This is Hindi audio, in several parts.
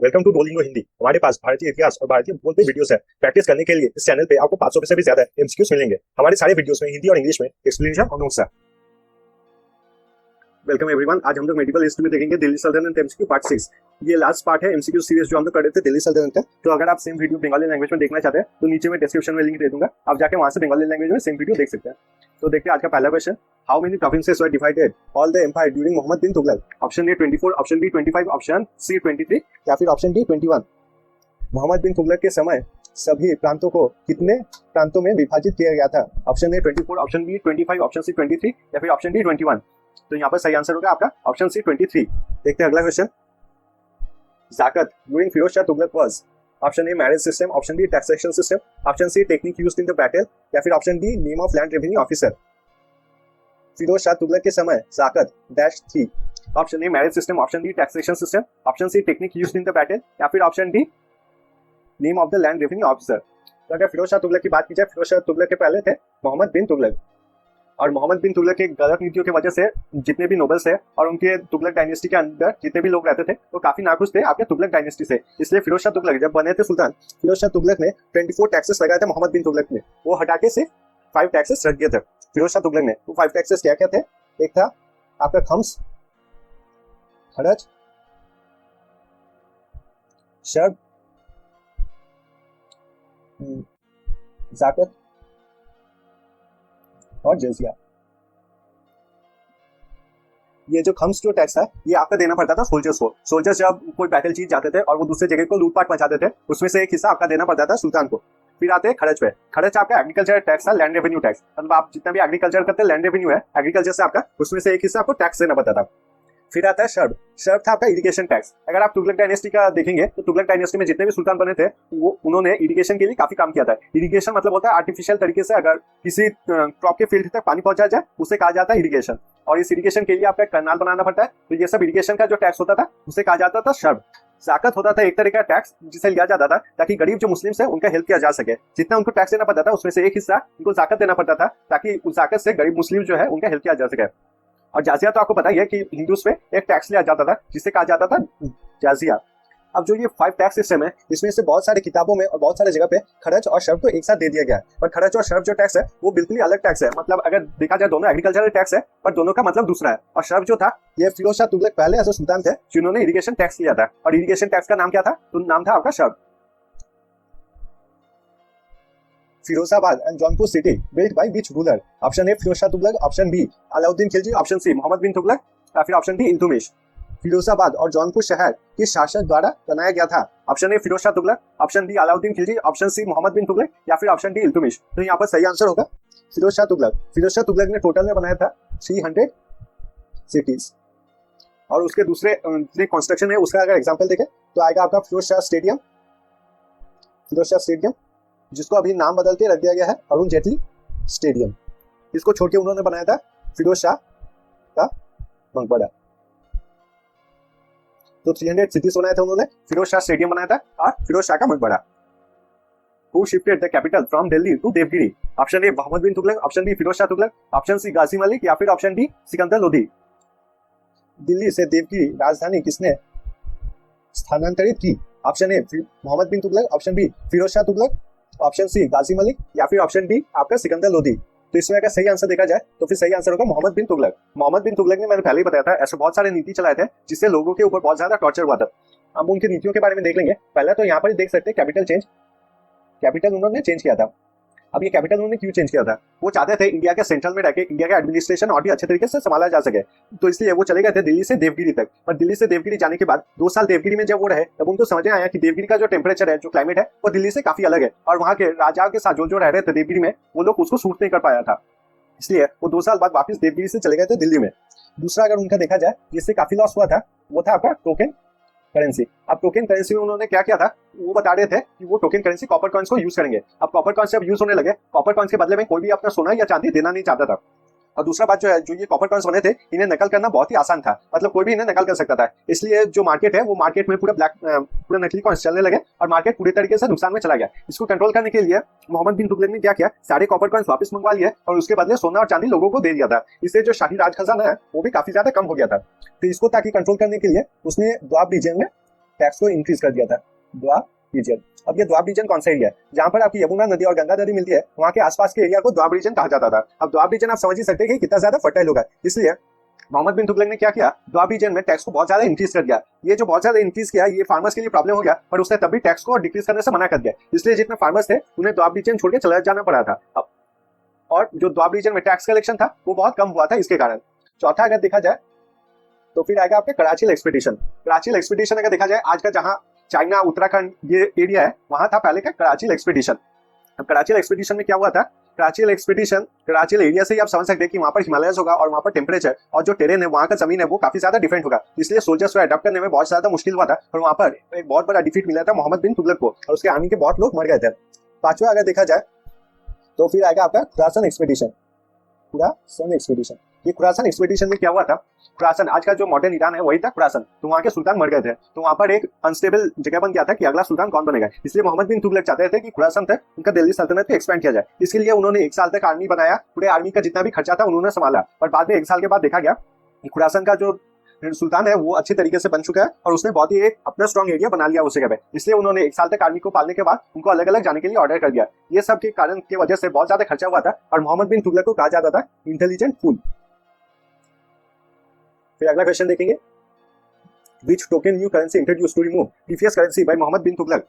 Welcome to डोलिंगो Hindi. हमारे पास भारतीय इतिहास और भारतीय भूगोल पे वीडियोस है। प्रैक्टिस करने के लिए इस चैनल पे आपको 500 से भी ज्यादा एमसीक्यूज मिलेंगे। हमारे सारे वीडियोस में हिंदी और इंग्लिश में एक्सप्लेनेशन और नोट्स है। Welcome everyone. आज हम लोग मेडिकल हिस्ट्री में देखेंगे दिल्ली सल्तनत एमसीक्यू पार्ट 6। ये लास्ट पार्ट है एमसीक्यू सीरीज जो हम लोग कर रहे थे दिल्ली सल्तनत का। तो अगर आप सेम वीडियो बंगाली लैंग्वेज में देखना चाहते हैं तो नीचे में डिस्क्रिप्शन में लिंक दे दूंगा, आप जाके वहां से बंगाली लैंग्वेज में सेम वीडियो देख सकते हैं। तो देखते हैं आज का पहला question. How many provinces were divided all the empire during Mohammad bin Tughlaq? Option A 24, option B 25, option C 23 या फिर ऑप्शन डी 21। मोहम्मद बिन तुगलक के समय सभी प्रांतों को कितने प्रांतों में विभाजित किया गया था? Option A 24, option B 25, option C 23 या फिर ऑप्शन डी 21। तो यहाँ पर सही आंसर होगा आपका ऑप्शन सी 23। देखते हैं अगला क्वेश्चन। ज़ाकत during Firoz Shah Tughlaq was? Option A marriage system, option B taxation system, option C technique used in the battle या फिर option D name of land revenue officer. Firoz Shah Tughlaq के समय ज़ाकत डैश थी। Option A marriage system, option B taxation system, option C technique used in the battle या फिर option D name of the land revenue officer. तो अगर फिरोज शाह तुगलक की बात की जाए, फिरोज शाह तुगलक के पहले थे मोहम्मद बिन तुगलक, और मोहम्मद बिन तुगलक के गलत नीतियों की वजह से जितने भी नोबल्स थे और उनके तुगलक डायनेस्टी के अंदर जितने भी लोग रहते थे वो काफी नाखुश थे आपके तुगलक डायनेस्टी से। इसलिए फिरोज शाह तुगलक जब बने थे सुल्तान, फिरोज शाह तुगलक ने 24 टैक्सेस लगाए थे मोहम्मद बिन तुगलक ने, वो हटा के सिर्फ 5 टैक्सेस रख दिए थे फिरोज शाह तुगलक ने। वो 5 टैक्सेस क्या क्या थे? एक था आपका खम्स, खरच, शर्ब, ज़ाकत और जजिया। ये जो खम्स जो टैक्स है ये आपका देना पड़ता था सोल्जर्स को। सोल्जर्स जब कोई बैटल जीत जाते थे और वो दूसरे जगह को लूटपाट मचाते थे, उसमें से एक हिस्सा आपका देना पड़ता था सुल्तान को। फिर आते हैं खर्च पे। खर्च आपका एग्रीकल्चर टैक्स था, लैंड रेवेन्यू टैक्स। मतलब आप जितना भी एग्रीकल्चर करते हैं, लैंड रेवेन्यू है एग्रीकल्चर से आपका, उसमें से एक हिस्सा आपको टैक्स देना पड़ता था। फिर आता है शर्ब। शर्ब था आपका इरिगेशन टैक्स। अगर आप तुगलक डायनेस्टी का देखेंगे तो तुगलक डायनेस्टी में जितने भी सुल्तान बने थे वो उन्होंने इरिगेशन के लिए काफी काम किया था। इरिगेशन मतलब होता है आर्टिफिशियल तरीके से अगर किसी क्रॉप के फील्ड तक पानी पहुंचाया जाए उसे कहा जाता है इरिगेशन। और इस इरिगेशन के लिए आपका कैनाल बनाना पड़ता है, तो ये सब इरिगेशन का जो टैक्स होता था उसे कहा जाता था शर्ब। ज़ाकत होता था एक तरह का टैक्स जिसे लिया जाता था ताकि गरीब जो मुस्लिम्स है उनका हेल्प किया जा सके। जितना उनको टैक्स देना पड़ता था उसमें से एक हिस्सा उनको ज़ाकत देना पड़ता था ताकि उस ज़ाकत से गरीब मुस्लिम जो है उनका हेल्प किया जा सके। और जाजिया तो आपको पता ही है कि हिंदूज पे एक टैक्स लिया जाता था जिसे कहा जाता था जाजिया। अब जो ये 5 टैक्स सिस्टम है इसमें से बहुत सारे किताबों में और बहुत सारे जगह पे खर्च और शर्ब को एक साथ दे दिया गया है, पर खर्च और शर्ब जो टैक्स है वो बिल्कुल ही अलग टैक्स है। मतलब अगर देखा जाए दोनों एग्रीकल्चरल टैक्स है पर दोनों का मतलब दूसरा है। और शर्ब जो था ये फिरोज शाह तुगलक पहले ऐसे सुल्तान थे जिन्होंने इरिगेशन टैक्स लिया था, और इरिगेशन टैक्स का नाम क्या था? तो नाम था आपका शर्ब। Firozabad and Jaunpur city built by which ruler? Option A Firoz Shah Tughlaq, option B Alauddin Khilji, option C Mohammad bin Tughlaq या फिर ऑप्शन डी इल्तुतमिश। फिरोजाबाद और जौनपुर शहर किस शासक द्वारा बनाया गया था? Option A Firoz Shah Tughlaq, option B Alauddin Khilji, option C Mohammad bin Tughlaq या फिर ऑप्शन डी इल्तुतमिश। तो यहाँ पर सही आंसर होगा फिरोज शाह तुगलक। फिरोज शाह तुगलक ने टोटल में बनाया था 300 सिटीज। और उसके दूसरे कंस्ट्रक्शन है उसका अगर एग्जाम्पल देखें तो आएगा आपका फिरोज शाह स्टेडियम, फिरोज शाह स्टेडियम जिसको अभी नाम बदल के रख दिया गया है अरुण जेटली स्टेडियम। इसको छोड़ के उन्होंने बनाया था फिरोज शाह का मकबरा। तो 300 सिटीज बनाए थे उन्होंने, फिरोज शाह स्टेडियम बनाया था और फिरोज शाह का मकबरा। Who shifted the capital from Delhi to Devagiri? Option A Mohammad bin Tughlaq, option B Firoz Shah Tughlaq, option C Ghazi Malik या फिर ऑप्शन डी सिकंदर लोधी। दिल्ली से देवगिरी राजधानी किसने स्थानांतरित की? Option A Mohammad bin Tughlaq, option B Firoz Shah Tughlaq, option C Ghazi Malik या फिर ऑप्शन डी आपका सिकंदर लोधी। तो इसमें अगर सही आंसर देखा जाए तो फिर सही आंसर होगा मोहम्मद बिन तुगलक। मोहम्मद बिन तुगलक ने, मैंने पहले ही बताया था, ऐसे बहुत सारे नीति चलाए थे जिससे लोगों के ऊपर बहुत ज्यादा टॉर्चर हुआ था। हम उनकी नीतियों के बारे में देख लेंगे। पहले तो यहाँ पर देख सकते हैं कैपिटल चेंज, कैपिटल उन्होंने चेंज किया था। अब ये कैपिटल उन्होंने क्यों चेंज किया था? वो चाहते थे इंडिया के सेंट्रल में रहकर इंडिया का एडमिनिस्ट्रेशन और भी अच्छे तरीके से संभाला जा सके, तो इसलिए वो चले गए थे दिल्ली से देवगिरी तक। और दिल्ली से देवगिरी जाने के बाद 2 साल देवगिरी में जब वो रहे तब उनको समझ में आया कि देवगिरी का जो टेम्परेचर है, जो क्लाइमेट है, वो दिल्ली से काफी अलग है और वहाँ के राजाओं के साथ जो रह रहे थे देवगिरी में वो लोग उसको सूट नहीं कर पाया था। इसलिए वो 2 साल बाद वापस देवगिरी से चले गए थे दिल्ली में। दूसरा अगर उनका देखा जाए जिससे काफी लॉस हुआ था वो था आपका टोकन करेंसी। अब टोकन करेंसी में उन्होंने क्या किया था? वो बता रहे थे कि वो टोकन करेंसी कॉपर कॉइन्स को यूज करेंगे। अब कॉपर कॉइन्स जब यूज होने लगे, कॉपर कॉइन्स के बदले में कोई भी अपना सोना या चांदी देना नहीं चाहता था। और दूसरा बात जो है, जो ये कॉपर कॉइन्स बने थे इन्हें नकल करना बहुत ही आसान था, मतलब कोई भी इन्हें नकल कर सकता था। इसलिए जो मार्केट है वो मार्केट में पूरा नकली कॉइन्स चलने लगे और मार्केट पूरी तरीके से नुकसान में चला गया। इसको कंट्रोल करने के लिए मोहम्मद बिन तुगलक ने क्या किया? सारे कॉपर कॉइन्स वापस मंगवा लिए और उसके बदले सोना और चांदी लोगों को दे दिया था। इससे जो शाही राज खजाना है वो भी काफी ज्यादा कम हो गया था। तो इसको ताकि कंट्रोल करने के लिए उसने द्वाब रीजन में टैक्स को इंक्रीज कर दिया था, द्वाब रीजन। अब ये द्वाब रीजन कौन सा एरिया है? जहाँ पर आपकी यमुना नदी और गंगा नदी मिलती है, वहाँ के आसपास के एरिया को द्वाब रीजन कहा जाता था। अब द्वाब रीजन आप समझ ही सकते हैं कि कितना ज्यादा फर्टाइल होगा, इसलिए मोहम्मद बिन तुगलक ने क्या किया, द्वाब रीजन में टैक्स को बहुत ज्यादा इंक्रीज कर दिया। ये जो बहुत ज्यादा इंक्रीज किया, ये फार्मर्स के लिए प्रॉब्लम हो गया, पर उसने तब भी टैक्स को डिक्रीज करने से मना कर दिया, इसलिए जितने फार्मर्स थे उन्हें द्वाब रीजन छोड़ के चला जाना पड़ा था। अब और जो द्वाब रीजन में टैक्स कलेक्शन था वो बहुत कम हुआ था इसके कारण। चौथा अगर देखा जाए तो फिर आएगा आपका कराची एक्सपीडिशन। कराची एक्सपीडिशन अगर देखा जाए, आज का जहां चाइना उत्तराखंड ये एरिया है, वहां था पहले का कराची एक्सपीडिशन। अब कराची एक्सपीडिशन में क्या हुआ था, कराची एक्सपीडिशन, कराची एरिया से ही आप समझ सकते हैं कि वहां पर हिमालयस होगा और वहां पर टेम्परेचर और जो टेरेन है, वहां का जमीन है, वो काफी ज्यादा डिफरेंट होगा, इसलिए सोल्जर्स को अडॉप्ट करने में बहुत ज्यादा मुश्किल हुआ था और वहां पर एक बहुत बड़ा डिफीट मिला था मोहम्मद बिन तुगलक को और उसके आर्मी के बहुत लोग मर गए थे। पांचवा अगर देखा जाए तो फिर आएगा आपका खुरासन एक्सपीडिशन। खुरासन एक्सपीडिशन, ये खुरासन एक्सपीडिशन में क्या हुआ था, खुरासन आज का जो मॉडर्न ईरान है वही था खुरासन, तो वहाँ के सुल्तान मर गए थे, तो वहाँ पर एक अनस्टेबल जगह बन गया था कि अगला सुल्तान कौन बनेगा, इसलिए मोहम्मद बिन तुगलक चाहते थे कि खुरासन तक उनका दिल्ली सल्तनत को एक्सपेंड किया जाए। इसके लिए उन्होंने 1 साल तक आर्मी बनाया, पूरे आर्मी का जितना भी खर्चा था उन्होंने संभाला, पर बाद में 1 साल के बाद देखा गया कि खुरासन का जो सुल्तान है वो अच्छी तरीके से बन चुका है और उसने बहुत ही एक अपना स्ट्रॉन्ग एरिया बना लिया उस जगह पे, इसलिए उन्होंने 1 साल तक आर्मी को पालने के बाद उनको अलग अलग जाने के लिए ऑर्डर कर दिया। ये सब के कारण की वजह से बहुत ज्यादा खर्चा हुआ था और मोहम्मद बिन तुगलक को कहा जाता था इंटेलिजेंट फूल। फिर अगला क्वेश्चन देखेंगे, which token new currency introduce to remove previous currency by Mohammad bin Tughlaq?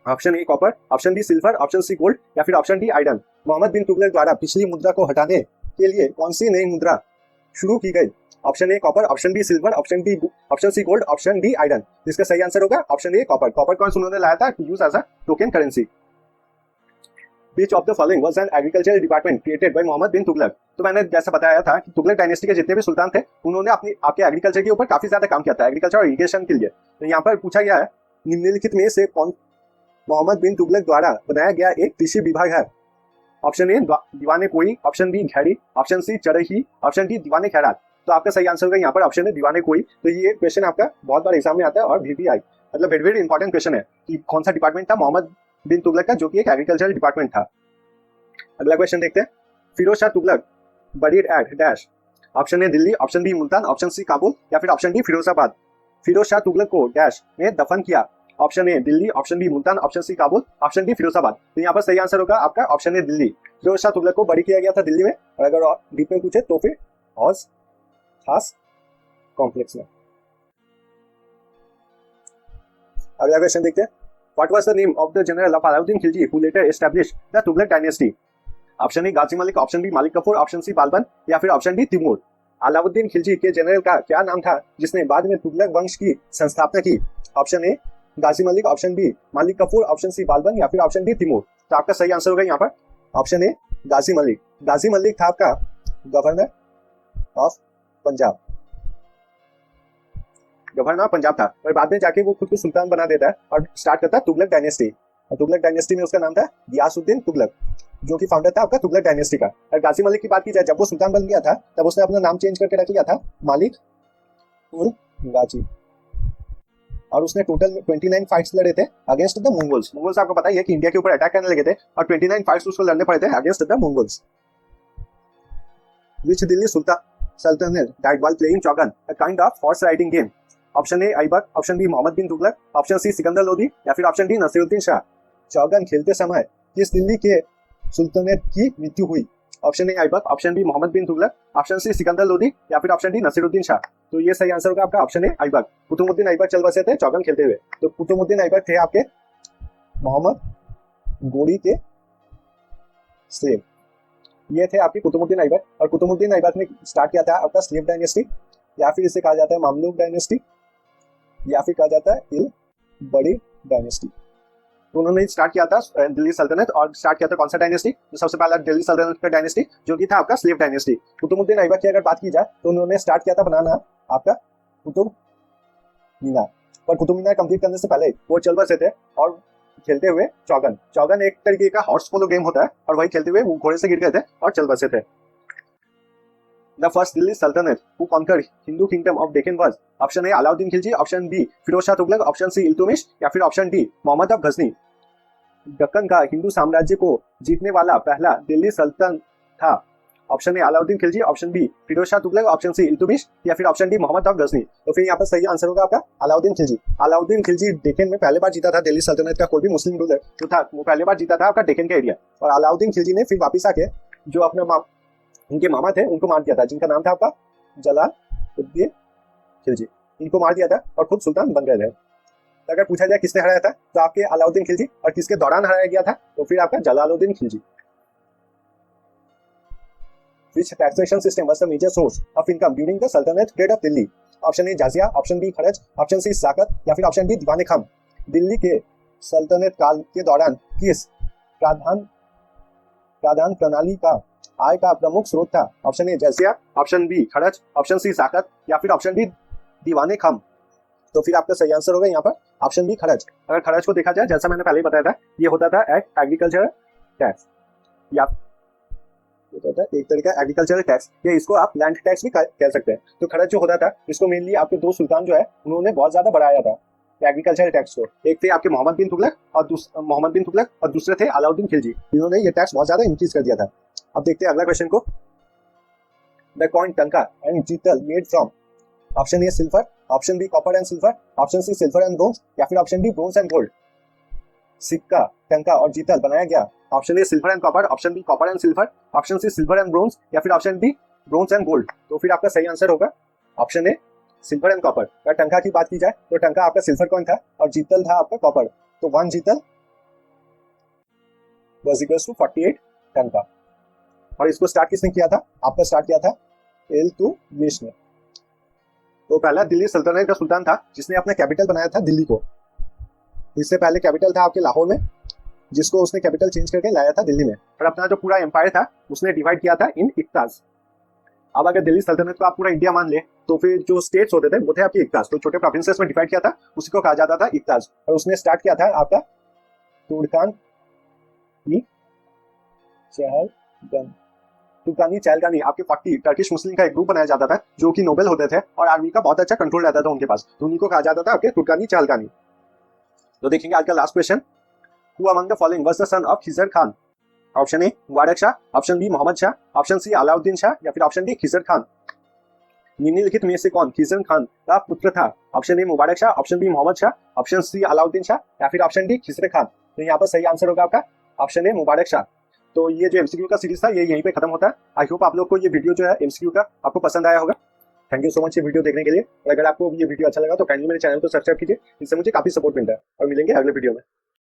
Option A copper, option B silver, option C gold या फिर option D iron. Mohammad bin Tughlaq द्वारा पिछली मुद्रा को हटाने के लिए कौन सी नई मुद्रा शुरू की गई? Option A copper, option B silver, option C gold, option D iron. जिसका सही आंसर होगा option A copper. Copper coins उन्होंने लाया था to use as a token currency. Which of the following was an agricultural department created by Mohammad bin Tughlaq? तो मैंने जैसा बताया था कि तुगलक डायनेस्टी के जितने भी सुल्तान थे उन्होंने आपके एग्रीकल्चर के ऊपर काफी ज्यादा काम किया था, एग्रीकल्चर और इरिगेशन के लिए। तो यहाँ पर पूछा गया है निम्नलिखित में से कौन मोहम्मद बिन तुगलक द्वारा बनाया गया एक कृषि विभाग है? ऑप्शन ए दीवाने कोई, ऑप्शन बी घेरी, ऑप्शन सी चरही, ऑप्शन डी दीवाने खैरात। तो आपका सही आंसर होगा यहाँ पर ऑप्शन है दीवाने कोई। तो ये क्वेश्चन आपका बहुत बार एग्जाम में आता है और VPI मतलब वेरी वेरी इंपॉर्टेंट क्वेश्चन है कि कौन सा डिपार्टमेंट था मोहम्मद बिन तुगलक का, जो कि एक एग्रीकल्चरल डिपार्टमेंट था। अगला क्वेश्चन देखते हैं, Firoz Shah Tughlaq buried at dash. Option A Delhi, option B Multan, option C Kabul या फिर ऑप्शन डी फिरोजाबाद। फिरोज शाह तुगलक को डैश में दफन किया? Option A Delhi, option B Multan, option C Kabul, option D Firozabad. तो यहाँ पर सही आंसर होगा आपका ऑप्शन ए दिल्ली। फिरोज शाह तुगलक को बरी किया गया था दिल्ली में, और अगर डीप में पूछे तो फिर हौज खास कॉम्प्लेक्स में। अगला क्वेश्चन देखते हैं, What was the name of the general of Alauddin Khilji who later established the Tughlaq dynasty? Option A Ghazi Malik, option B Malik Kafur, option C Balban या फिर option D Timur. Alauddin Khilji के जनरल का क्या नाम था जिसने बाद में तुगलक वंश की संस्थापना की? Option A Ghazi Malik, option B Malik Kafur, option C Balban या फिर ऑप्शन डी तिमूर। तो आपका सही आंसर होगा यहाँ पर ऑप्शन ए गाजी मलिक। गाजी मलिक था आपका governor of Punjab, governor Punjab था, और बाद में जाके वो खुद को सुल्तान बना देता है और स्टार्ट करता है तुगलक डायनेस्टी। और तुगलक डायनेस्टी में उसका नाम था गियासुद्दीन तुगलक, जो कि फाउंडर था आपका तुगलक डायनेस्टी का। और गाजी मलिक की बात की जाए, जब वो सुल्तान बन गया था तब उसने अपना नाम चेंज करके रख लिया था मालिक उल गाजी, और उसने टोटल 29 फाइट्स लड़े थे अगेंस्ट द मंगोल्स। मंगोल्स आपको पता ही है कि इंडिया के ऊपर अटैक करने लगे थे और 29 फाइट्स उसको लड़ने पड़े थे against the Mongols. Which Delhi sultanate died while playing chaugan, a kind of horse riding game? Option A Aibak, option B Mohammad bin Tughlaq, option C Sikandar Lodi या फिर ऑप्शन डी नसीरुद्दीन शाह। चौगन खेलते समय किस दिल्ली के सुल्तानेट की मृत्यु हुई? Option A Aibak, option B Mohammad bin Tughlaq, option C Sikandar Lodi या फिर ऑप्शन डी नसीरुद्दीन शाह। तो ये सही आंसर होगा आपका ऑप्शन ए ऐबक। कुतुबुद्दीन ऐबक चल बसे थे चौगन खेलते हुए। तो कुतुबुद्दीन ऐबक थे आपके मोहम्मद गोरी के स्लेव, ये थे आपके कुतुबुद्दीन ऐबक। और कुतुबुद्दीन ऐबक ने स्टार्ट किया था आपका स्लेव डायनेस्टी, या फिर इसे कहा जाता है मामलुक डायनेस्टी, या फिर कहा जाता है इल बड़ी डायनेस्टी। तो उन्होंने स्टार्ट किया था दिल्ली सल्तनत, और स्टार्ट किया था कौन सा डायनेस्टी? तो सबसे पहला दिल्ली सल्तनत का डायनेस्टी, जो कि था आपका स्लेव डायनेस्टी। कुतुबुद्दीन ऐबक की अगर बात की जाए तो उन्होंने स्टार्ट किया था बनाना आपका कुतुब मीनार, पर कुतुब मीनार कंप्लीट करने से पहले वो चल बसे थे और खेलते हुए चौगन। चौगन एक तरीके का हॉर्स पोलो गेम होता है, और वही खेलते हुए वो घोड़े से गिर गए थे और चल बसे थे। The first Delhi Sultanate who conquered Hindu kingdom of Deccan was option A Alauddin Khilji, option B Firoz Shah Tughlaq, option C Iltutmish या फिर option D Mohammad of Ghazni. Deccan का हिंदू साम्राज्य को जीतने वाला पहला दिल्ली सल्तन था? Option A Alauddin Khilji, option B Firoz Shah Tughlaq, option C Iltutmish या फिर option D Mohammad of Ghazni. तो फिर यहाँ पर सही आंसर होगा आपका अलाउद्दीन खिलजी। अलाउद्दीन खिलजी डेक्कन में पहले बार जीता था दिल्ली सल्तनत का कोई भी मुस्लिम रूलर जो था, वो पहले बार जीता था आपका डेक्कन का एरिया। और अलाउद्दीन खिलजी ने फिर वापिस आके जो अपने उनके मामा थे उनको मार दिया था, जिनका नाम था आपका जलालुद्दीन खिलजी। इनको मार दिया था और खुद सुल्तान बन गए थे। तो अगर पूछा जाए किसने हराया था तो आपके अलाउद्दीन खिलजी, और किसके दौरान हराया गया था तो फिर आपका Jalaluddin Khilji. Which taxation system was the major source of income during the Sultanate period of Delhi? Option A जाजिया, ऑप्शन बी खरज, ऑप्शन सी ज़ाकत या फिर ऑप्शन डी दीवाने खम। दिल्ली के सल्तनत काल के दौरान किस प्राधान प्रणाली का आय का प्रमुख स्रोत था? ऑप्शन ए जाजिया, ऑप्शन बी खरज, ऑप्शन सी ज़ाकत या फिर ऑप्शन डी दीवाने खम। तो फिर आपका सही आंसर होगा यहाँ पर ऑप्शन बी खरज। अगर खरज को देखा जाए, जैसा मैंने पहले ही बताया था, ये होता था एग्रीकल्चर टैक्स, या होता था एक तरीका एग्रीकल्चरल टैक्स, या इसको आप लैंड टैक्स भी कह सकते हैं। तो खरज जो होता था, इसको मेनली आपके दो सुल्तान जो है उन्होंने बहुत ज्यादा बढ़ाया था एग्रीकल्चरल टैक्स को। एक थे आपके मोहम्मद बिन तुगलक और दूसरे थे अलाउद्दीन खिलजी। इन्होंने ये टैक्स बहुत ज्यादा इंक्रीज कर दिया था। अब देखते हैं अगला क्वेश्चन को। The coin tanka and jital made from, option A silver, option B copper and silver, option C silver and bronze या फिर option D bronze and gold. सिक्का, टंका और जीतल बनाया गया option A silver and copper, option B copper and silver, option C silver and bronze या फिर option D bronze and gold. तो फिर आपका सही आंसर होगा option A silver and copper. अगर टंका की बात की जाए तो टंका आपका सिल्वर कॉइन था और जीतल था आपका कॉपर। तो 1 जीतल वाज इक्वल्स टू 48 टंका। और इसको स्टार्ट किसने किया था? आपका स्टार्ट किया था इल्तुतमिश ने। तो पहला दिल्ली सल्तनत का सुल्तान था जिसने अपना कैपिटल बनाया था दिल्ली को। इससे पहले कैपिटल था आपके लाहौर में, जिसको उसने कैपिटल चेंज करके लाया था दिल्ली में। और अपना जो पूरा एम्पायर था उसने डिवाइड किया था इन इक्ताज। अब अगर दिल्ली सल्तनत को आप पूरा इंडिया मान ले तो फिर जो स्टेट्स होते थे वो थे आपके इक्ताज। तो छोटे प्रोविंसेस में डिवाइड किया था, उसी को कहा जाता था इक्ताज। और उसने स्टार्ट किया था आपका तुर्कानी चहलगानी। आपके 40 टर्किश मुस्लिम का एक ग्रुप बनाया जाता था जो कि नोबेल होते थे और आर्मी का बहुत अच्छा कंट्रोल रहता था उनके पास, तो उन्हीं को कहा जाता था आपके तुर्कानी चहलगानी। तो देखेंगे आज का last question. Who among the following was the son of Khizr Khan? Option A Mubarak Shah, option B Mohammad Shah, option C Alauddin Shah या फिर ऑप्शन डी खिजर खान। निम्नलिखित में से कौन खिजर खान का पुत्र था? Option A Mubarak Shah, option B Mohammad Shah, option C Alauddin Shah या फिर ऑप्शन डी खिजर खान। तो यहाँ पर सही आंसर होगा आपका ऑप्शन ए मुबारक शाह। तो ये जो एमसीक्यू का सीरीज था ये यहीं पे खत्म होता है। आई होप आप लोग को ये वीडियो जो है एमसीक्यू का आपको पसंद आया होगा। थैंक यू सो मच ये वीडियो देखने के लिए। और अगर आपको ये वीडियो अच्छा लगा तो काइंडली मेरे चैनल को सब्सक्राइब कीजिए, इससे मुझे काफी सपोर्ट मिलता है। और मिलेंगे अगले वीडियो में।